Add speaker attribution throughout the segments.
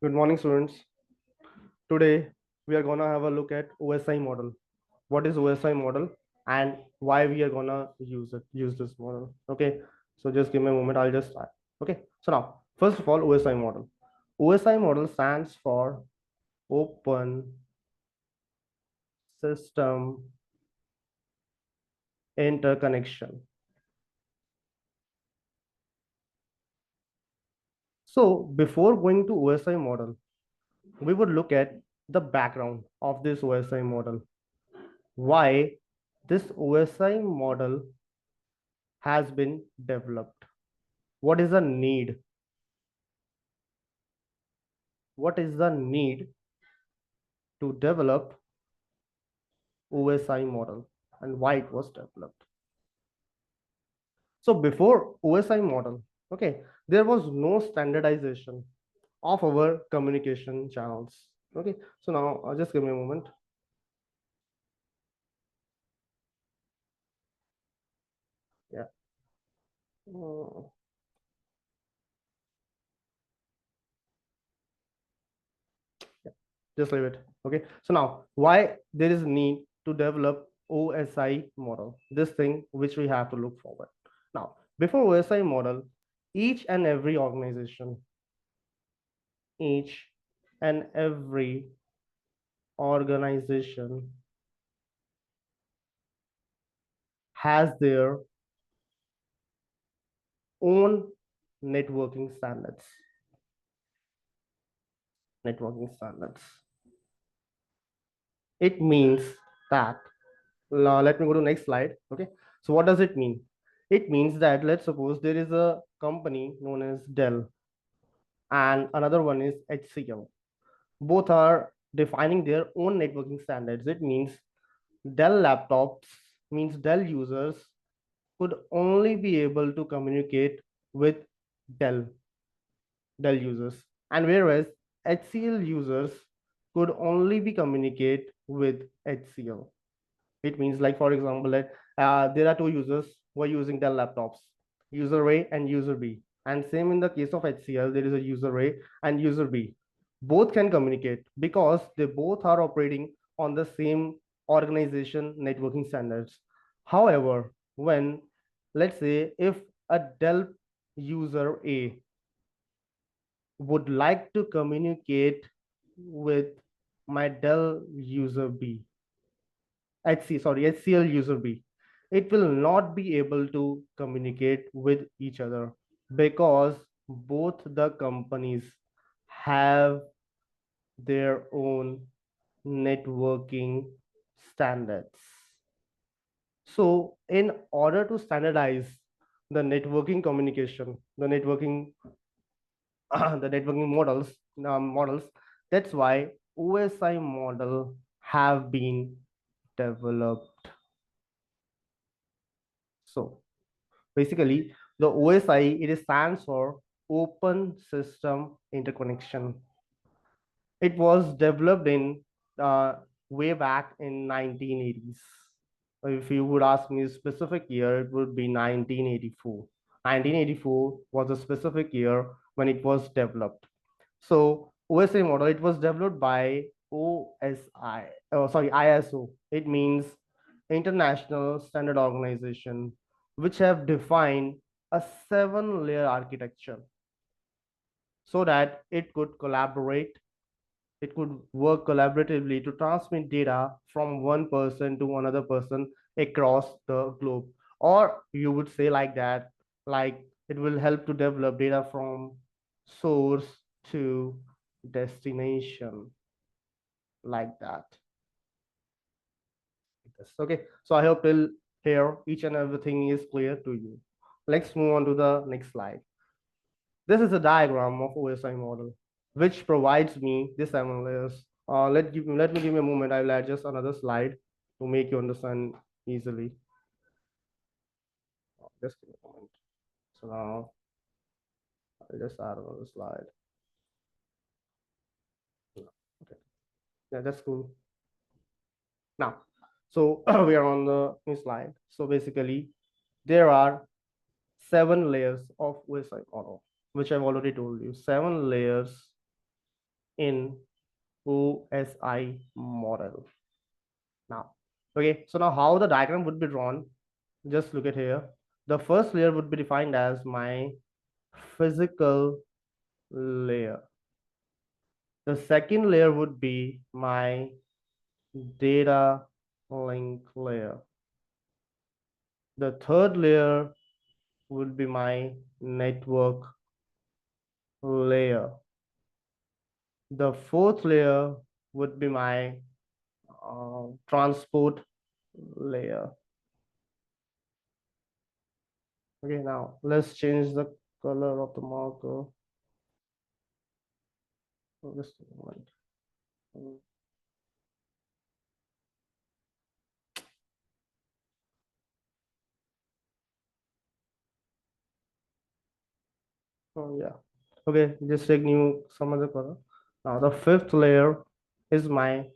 Speaker 1: Good morning, students. Today we are gonna have a look at OSI model. What is OSI model and why we are gonna use this model. Okay, so just give me a moment. I'll just start. Okay, so now first of all, OSI model. OSI model stands for Open System Interconnection. So before going to OSI model, we would look at the background of this OSI model. Why this OSI model has been developed. What is the need? What is the need to develop OSI model and why it was developed? So before OSI model, okay, there was no standardization of our communication channels. Okay, so now just give me a moment. Yeah. Uh, just leave it. Okay, so now why there is need to develop OSI model, this thing which we have to look forward. Now before OSI model, each and every organization, each and every organization has their own networking standards. Networking standards. It means that, let me go to next slide. Okay, so what does it mean? It means that let's suppose there is a company known as Dell and another one is HCL. Both are defining their own networking standards. It means Dell laptops means Dell users could only be able to communicate with Dell users, and whereas HCL users could only be communicate with HCL. It means, like for example, that there are two users who are using Dell laptops, user A and user B, and same in the case of HCL, there is a user A and user B. Both can communicate because they both are operating on the same organization networking standards. However, when, let's say, if a Dell user A would like to communicate with my Dell user B, HCL user B, it will not be able to communicate with each other because both the companies have their own networking standards. So, in order to standardize the networking communication, the networking models, that's why OSI model have been developed. So basically the OSI, it stands for Open System Interconnection. It was developed in uh, way back in 1980s. If you would ask me a specific year, it would be 1984. 1984 was a specific year when it was developed. So OSI model, it was developed by ISO. It means International Standard Organization, which have defined a 7-layer architecture so that it could work collaboratively to transmit data from one person to another person across the globe. Or you would say like that, like it will help to develop data from source to destination, like that. Okay, so I hope till here each and everything is clear to you. Let's move on to the next slide. This is a diagram of OSI model, which provides me the 7 layers. Let me give me a moment. I will add just another slide to make you understand easily. Just give me a moment. So now I'll just add another slide. Okay, yeah, that's cool. Now, so we are on the new slide. So basically, there are 7 layers of OSI model, which I've already told you. 7 layers in OSI model. Now, okay, so now how the diagram would be drawn, just look at here. The first layer would be defined as my physical layer. The second layer would be my data link layer. The third layer would be my network layer. The fourth layer would be my transport layer. Okay, now let's change the color of the marker. Just a moment. Oh yeah. Okay, just take new some other color. Now the fifth layer is my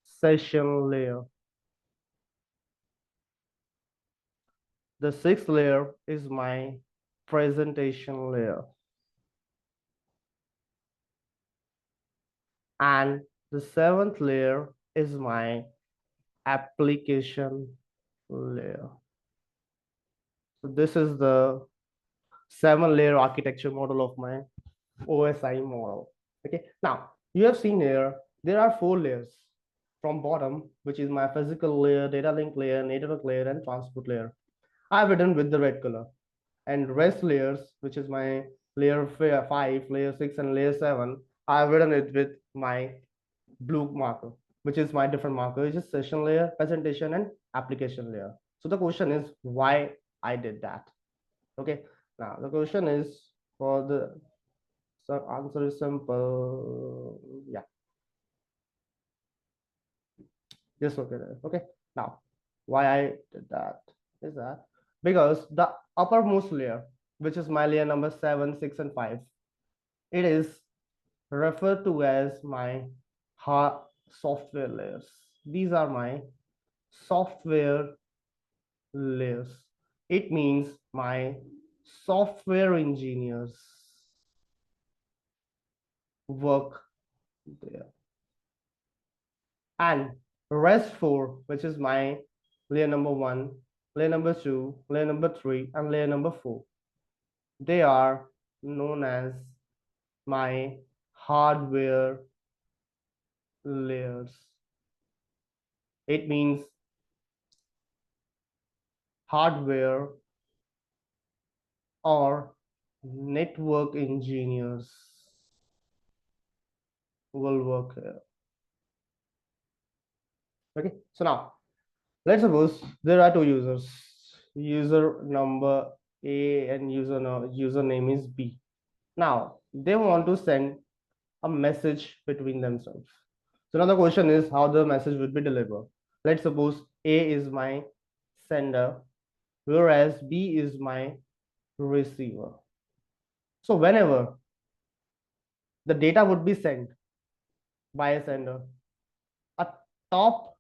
Speaker 1: session layer. The sixth layer is my presentation layer. And the seventh layer is my application layer. So this is the 7-layer architecture model of my OSI model. Okay, now you have seen here, there are 4 layers from bottom, which is my physical layer, data link layer, network layer, and transport layer. I've written with the red color. And rest layers, which is my layer 5, layer 6, and layer 7, I've written it with my blue marker, which is my different marker, which is session layer, presentation, and application layer. So the question is why I did that. Okay, now the question is for the answer is simple. Yeah, just look at it. Okay, now why I did that is that because the uppermost layer, which is my layer number 7, 6, and 5, it is referred to as my hard software layers. These are my software layers. It means my software engineers work there. And rest 4, which is my layer number 1, layer number 2, layer number 3, and layer number 4, they are known as my hardware layers. It means hardware or network engineers will work here. Okay, so now let's suppose there are 2 users, user number A and username is B. Now they want to send a message between themselves. So now the question is how the message would be delivered. Let's suppose A is my sender, whereas B is my receiver. So whenever the data would be sent by a sender, a top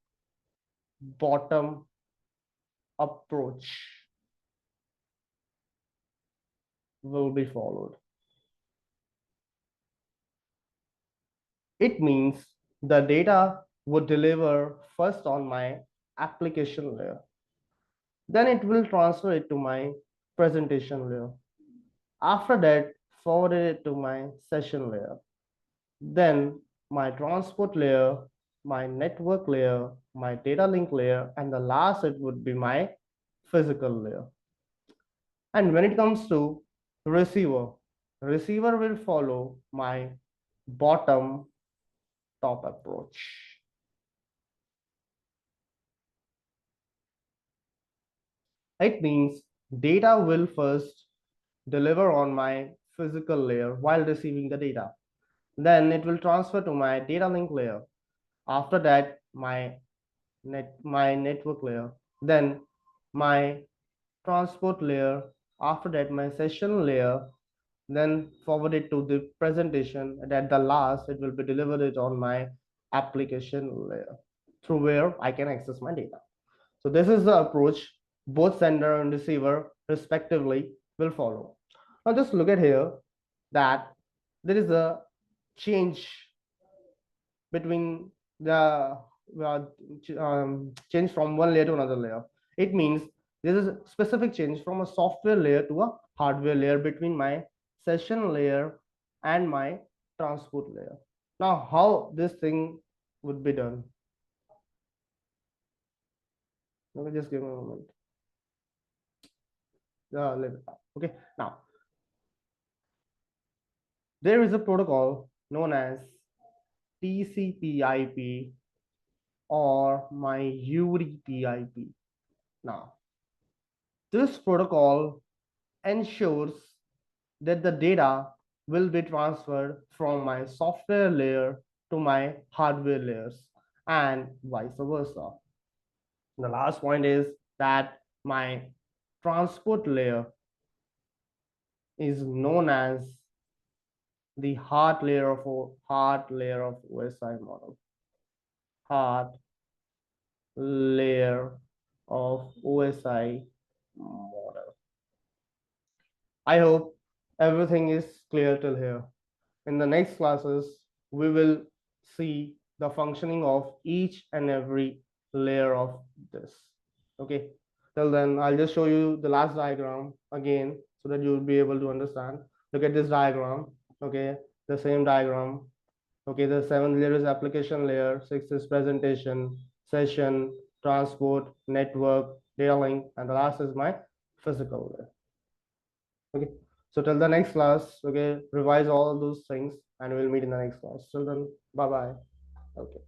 Speaker 1: bottom approach will be followed. It means the data would deliver first on my application layer. Then it will transfer it to my presentation layer. After that, forward it to my session layer. Then my transport layer, my network layer, my data link layer, and the last it would be my physical layer. And when it comes to receiver, receiver will follow my bottom top approach. It means data will first deliver on my physical layer while receiving the data. Then it will transfer to my data link layer. After that, my network layer. Then my transport layer. After that, my session layer. Then forward it to the presentation. And at the last, it will be delivered on my application layer through where I can access my data. So this is the approach both sender and receiver respectively will follow. Now just look at here that there is a change between the change from one layer to another layer. It means there is a specific change from a software layer to a hardware layer between my session layer and my transport layer. Now, how this thing would be done? Let me just give me a moment. Okay, now there is a protocol known as TCP/IP or my UDP/IP. Now, this protocol ensures that the data will be transferred from my software layer to my hardware layers and vice versa. The last point is that my transport layer is known as the heart layer of OSI model. Heart layer of OSI model. I hope everything is clear till here. In the next classes, we will see the functioning of each and every layer of this. Okay. Till then, I'll just show you the last diagram again so that you'll be able to understand. Look at this diagram. Okay. The same diagram. Okay. The 7th layer is application layer, 6th is presentation, session, transport, network, data link, and the last is my physical layer. Okay. So till the next class, okay, revise all those things and we'll meet in the next class. Till then, bye bye. Okay.